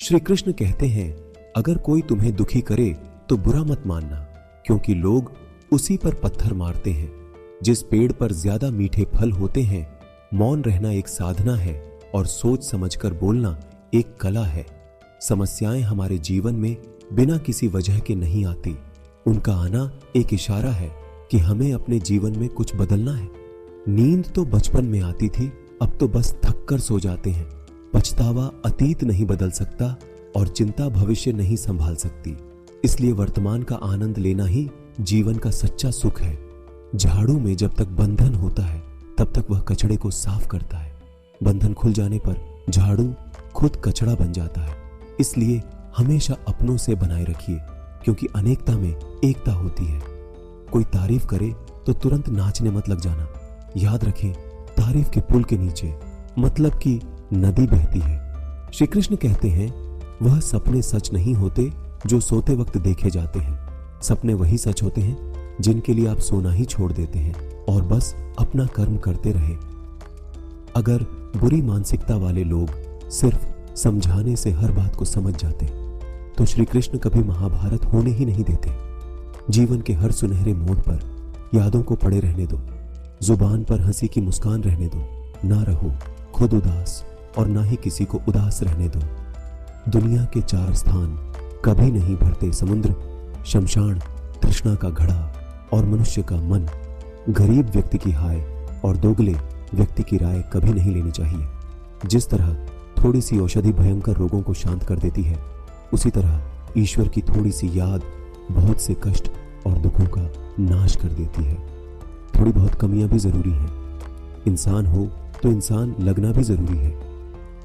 श्री कृष्ण कहते हैं, अगर कोई तुम्हें दुखी करे तो बुरा मत मानना, क्योंकि लोग उसी पर पत्थर मारते हैं। जिस पेड़ पर ज्यादा मीठे फल होते हैं, मौन रहना एक साधना है और सोच समझकर बोलना एक कला है। समस्याएं हमारे जीवन में बिना किसी वजह के नहीं आती। उनका आना एक इशारा है कि हमें अपने जीवन में कुछ बदलना है। नींद तो बचपन में आती थी, अब तो बस थक कर सो जाते हैं। पछतावा अतीत नहीं बदल सकता और चिंता भविष्य नहीं संभाल सकती। इसलिए वर्तमान का आनंद लेना ही जीवन का सच्चा सुख है। झाड़ू में जब तक बंधन होता है तब तक वह कचड़े को साफ करता है। बंधन खुल जाने पर झाड़ू खुद कचड़ा बन जाता है। इसलिए हमेशा अपनों से बनाए रखिए, क्योंकि अनेकता में एकता होती है। कोई तारीफ करे तो तुरंत नाचने मत लग जाना। याद रखें, तारीफ के पुल के नीचे मतलब की नदी बहती है। श्री कृष्ण कहते हैं, वह सपने सच नहीं होते जो सोते वक्त देखे जाते हैं। सपने वही सच होते हैं जिनके लिए आप सोना ही छोड़ देते हैं और बस अपना कर्म करते रहे। अगर बुरी मानसिकता वाले लोग सिर्फ समझाने से हर बात को समझ जाते तो श्री कृष्ण कभी महाभारत होने ही नहीं देते। जीवन के हर सुनहरे मोड़ पर यादों को पड़े रहने दो। जुबान पर हंसी की मुस्कान रहने दो। ना रहो खुद उदास और ना ही किसी को उदास रहने दो। दुनिया के 4 स्थान कभी नहीं भरते समुद्र, शमशान, तृष्णा का घड़ा और मनुष्य का मन। गरीब व्यक्ति की हाय और दोगले व्यक्ति की राय कभी नहीं लेनी चाहिए। जिस तरह थोड़ी सी औषधि भयंकर रोगों को शांत कर देती है, उसी तरह ईश्वर की थोड़ी सी याद बहुत से कष्ट और दुखों का नाश कर देती है। थोड़ी बहुत कमियां भी जरूरी हैं। इंसान हो तो इंसान लगना भी जरूरी है।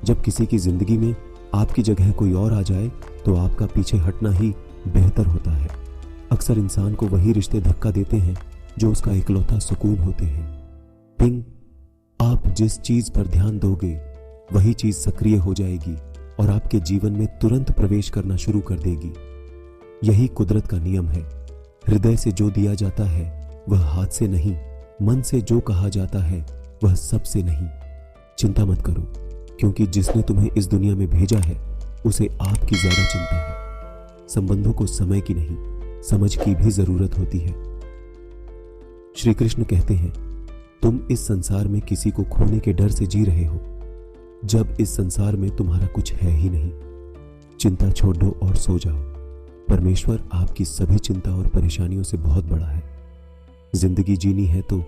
जब किसी की जिंदगी में आपकी जगह कोई और आ जाए तो आपका पीछे हटना ही बेहतर होता है। अक्सर इंसान को वही रिश्ते धक्का देते हैं जो उसका इकलौता सुकून होते हैं। पिंग, आप जिस चीज पर ध्यान दोगे वही चीज सक्रिय हो जाएगी और आपके जीवन में तुरंत प्रवेश करना शुरू कर देगी। यही कुदरत का नियम है। हृदय से जो दिया जाता है वह हाथ से नहीं, मन से जो कहा जाता है वह सबसे नहीं। चिंता मत करो, क्योंकि जिसने तुम्हें इस दुनिया में भेजा है उसे आपकी ज्यादा चिंता है। संबंधों को समय की नहीं, समझ की भी जरूरत होती है। श्री कृष्ण कहते हैं, तुम इस संसार में किसी को खोने के डर से जी रहे हो, जब इस संसार में तुम्हारा कुछ है ही नहीं। चिंता छोड़ दो और सो जाओ। परमेश्वर आपकी सभी चिंता और परेशानियों से बहुत बड़ा है। जिंदगी जीनी है तो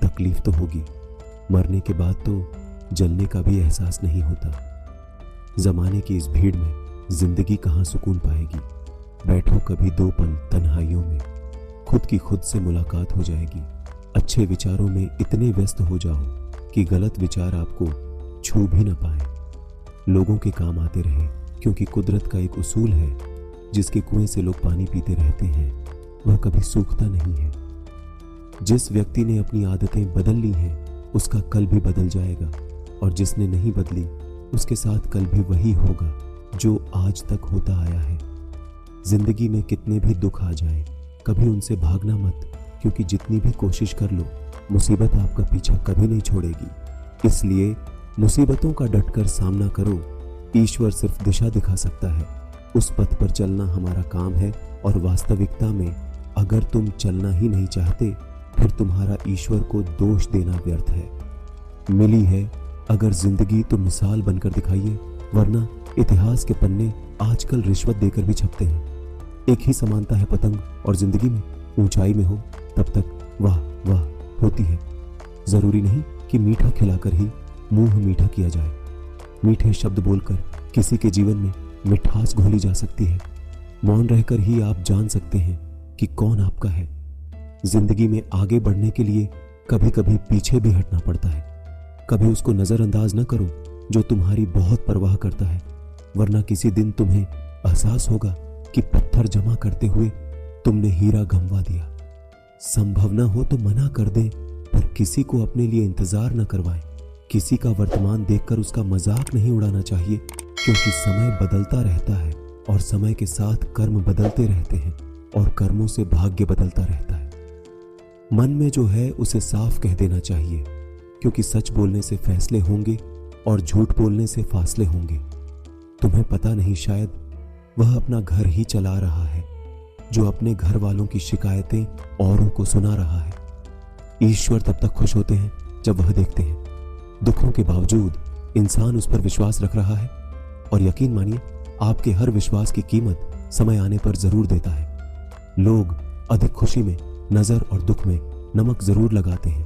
तकलीफ तो होगी। मरने के बाद तो जलने का भी एहसास नहीं होता। जमाने की इस भीड़ में जिंदगी कहाँ सुकून पाएगी। बैठो कभी 2 पल तन्हाइयों में, खुद की खुद से मुलाकात हो जाएगी। अच्छे विचारों में इतने व्यस्त हो जाओ कि गलत विचार आपको छू भी न पाए। लोगों के काम आते रहे, क्योंकि कुदरत का एक उसूल है, जिसके कुएं से लोग पानी पीते रहते हैं वह कभी सूखता नहीं है। जिस व्यक्ति ने अपनी आदतें बदल ली हैं उसका कल भी बदल जाएगा, और जिसने नहीं बदली उसके साथ कल भी वही होगा जो आज तक होता आया है। जिंदगी में कितने भी दुख आ जाए कभी उनसे भागना मत, क्योंकि जितनी भी कोशिश कर लो मुसीबत आपका पीछा कभी नहीं छोड़ेगी। इसलिए मुसीबतों का डटकर सामना करो। ईश्वर सिर्फ दिशा दिखा सकता है, उस पथ पर चलना हमारा काम है। और वास्तविकता में अगर तुम चलना ही नहीं चाहते फिर तुम्हारा ईश्वर को दोष देना व्यर्थ है। मिली है अगर जिंदगी तो मिसाल बनकर दिखाइए, वरना इतिहास के पन्ने आजकल रिश्वत देकर भी छपते हैं। एक ही समानता है पतंग और जिंदगी में। ऊंचाई में हो तब तक वाह वाह होती है। जरूरी नहीं कि मीठा खिलाकर ही मुंह मीठा किया जाए। मीठे शब्द बोलकर किसी के जीवन में मिठास घोली जा सकती है। मौन रहकर ही आप जान सकते हैं कि कौन आपका है। जिंदगी में आगे बढ़ने के लिए कभी कभी पीछे भी हटना पड़ता है। कभी उसको नजरअंदाज न करो जो तुम्हारी बहुत परवाह करता है, वरना किसी दिन तुम्हें एहसास होगा कि पत्थर जमा करते हुए तुमने हीरा गंवा दिया। संभव न हो तो मना कर दे, पर किसी को अपने लिए इंतजार न करवाएं। किसी का वर्तमान देखकर उसका मजाक नहीं उड़ाना चाहिए, क्योंकि समय बदलता रहता है और समय के साथ कर्म बदलते रहते हैं और कर्मों से भाग्य बदलता रहता है। मन में जो है उसे साफ कह देना चाहिए, क्योंकि सच बोलने से फैसले होंगे और झूठ बोलने से फासले होंगे। तुम्हें पता नहीं, शायद वह अपना घर ही चला रहा है, जो अपने घर वालों की शिकायतें औरों को सुना रहा है। ईश्वर तब तक खुश होते हैं जब वह देखते हैं दुखों के बावजूद इंसान उस पर विश्वास रख रहा है, और यकीन मानिए आपके हर विश्वास की कीमत समय आने पर जरूर देता है। लोग अधिक खुशी में नजर और दुख में नमक जरूर लगाते हैं।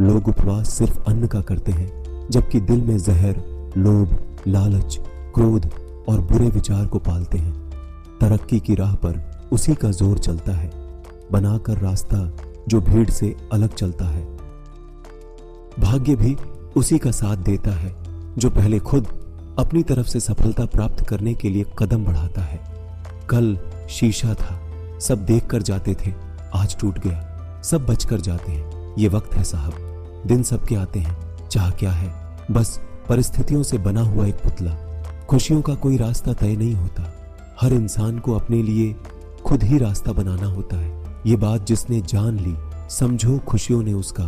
लोग उपवास सिर्फ अन्न का करते हैं, जबकि दिल में जहर, लोभ, लालच, क्रोध और बुरे विचार को पालते हैं। तरक्की की राह पर उसी का जोर चलता है, बनाकर रास्ता जो भीड़ से अलग चलता है। भाग्य भी उसी का साथ देता है, जो पहले खुद अपनी तरफ से सफलता प्राप्त करने के लिए कदम बढ़ाता है। कल शीशा था, सब देख कर जाते थे, आज टूट गया, सब बच कर जाते हैं। ये वक्त है साहब, दिन सबके आते हैं, चाह क्या है, बस परिस्थितियों से बना हुआ एक पुतला। खुशियों का कोई रास्ता तय नहीं होता, हर इंसान को अपने लिए खुद ही रास्ता बनाना होता है। ये बात जिसने जान ली, समझो खुशियों ने उसका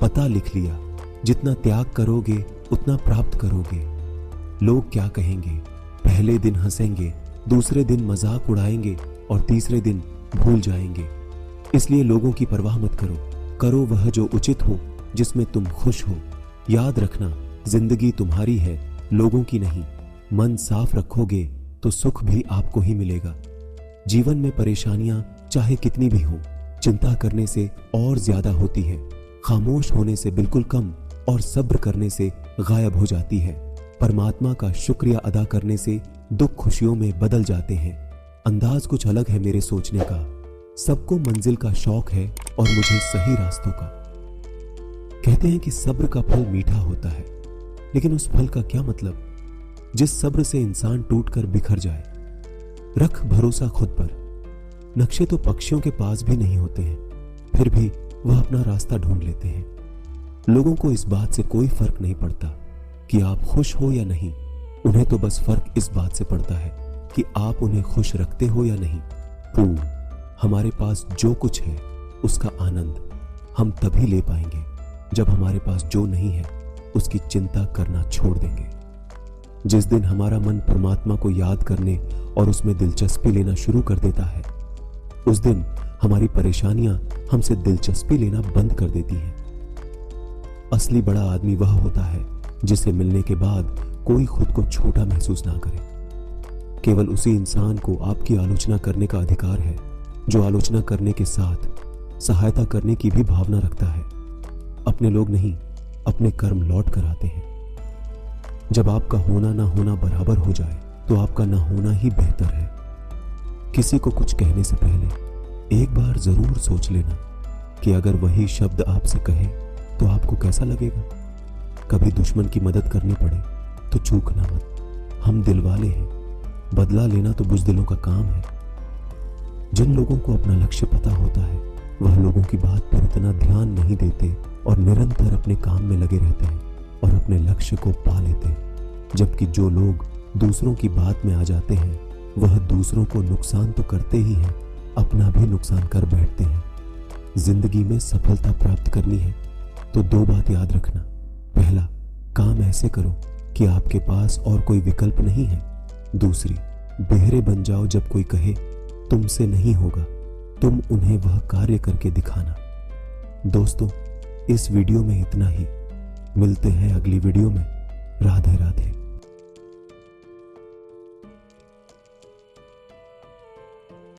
पता लिख लिया। जितना त्याग करोगे उतना प्राप्त करोगे। लोग क्या कहेंगे, पहले दिन हंसेंगे, दूसरे दिन मजाक उड़ाएंगे और तीसरे दिन भूल जाएंगे। इसलिए लोगों की परवाह मत करो, करो वह जो उचित हो, जिसमें तुम खुश हो। याद रखना, जिंदगी तुम्हारी है, लोगों की नहीं। मन साफ रखोगे तो सुख भी आपको ही मिलेगा। जीवन में परेशानियां चाहे कितनी भी हो, चिंता करने से और ज्यादा होती है, खामोश होने से बिल्कुल कम और सब्र करने से गायब हो जाती है। परमात्मा का शुक्रिया अदा करने से दुख खुशियों में बदल जाते हैं। अंदाज कुछ अलग है मेरे सोचने का, सबको मंजिल का शौक है और मुझे सही रास्तों का। कहते हैं कि सब्र का फल मीठा होता है, लेकिन उस फल का क्या मतलब जिस सब्र से इंसान टूटकर बिखर जाए। रख भरोसा खुद पर। नक्शे तो पक्षियों के पास भी नहीं होते हैं, फिर भी वह अपना रास्ता ढूंढ लेते हैं। लोगों को इस बात से कोई फर्क नहीं पड़ता कि आप खुश हो या नहीं, उन्हें तो बस फर्क इस बात से पड़ता है कि आप उन्हें खुश रखते हो या नहीं। हमारे पास जो कुछ है उसका आनंद हम तभी ले पाएंगे जब हमारे पास जो नहीं है उसकी चिंता करना छोड़ देंगे। जिस दिन हमारा मन परमात्मा को याद करने और उसमें दिलचस्पी लेना शुरू कर देता है, उस दिन हमारी परेशानियां हमसे दिलचस्पी लेना बंद कर देती हैं। असली बड़ा आदमी वह होता है जिसे मिलने के बाद कोई खुद को छोटा महसूस ना करे। केवल उसी इंसान को आपकी आलोचना करने का अधिकार है जो आलोचना करने के साथ सहायता करने की भी भावना रखता है। अपने लोग नहीं, अपने कर्म लौट कर आते हैं। जब आपका होना ना होना बराबर हो जाए तो आपका ना होना ही बेहतर है। किसी को कुछ कहने से पहले एक बार जरूर सोच लेना कि अगर वही शब्द आपसे कहे तो आपको कैसा लगेगा। कभी दुश्मन की मदद करनी पड़े तो चूकना मत। हम दिल वाले हैं, बदला लेना तो बुज़दिलों का काम है। जिन लोगों को अपना लक्ष्य पता होता है वह लोगों की बात पर इतना ध्यान नहीं देते और निरंतर अपने काम में लगे रहते हैं और अपने लक्ष्य को पा लेते हैं। जबकि जो लोग दूसरों की बात में आ जाते हैं वह दूसरों को नुकसान तो करते ही हैं, अपना भी नुकसान कर बैठते हैं। जिंदगी में सफलता प्राप्त करनी है तो दो बात याद रखना। पहला, काम ऐसे करो कि आपके पास और कोई विकल्प नहीं है। दूसरी, बेहरे बन जाओ जब कोई कहे तुमसे नहीं होगा, तुम उन्हें वह कार्य करके दिखाना। दोस्तों, इस वीडियो में इतना ही। मिलते हैं अगली वीडियो में। राधे राधे।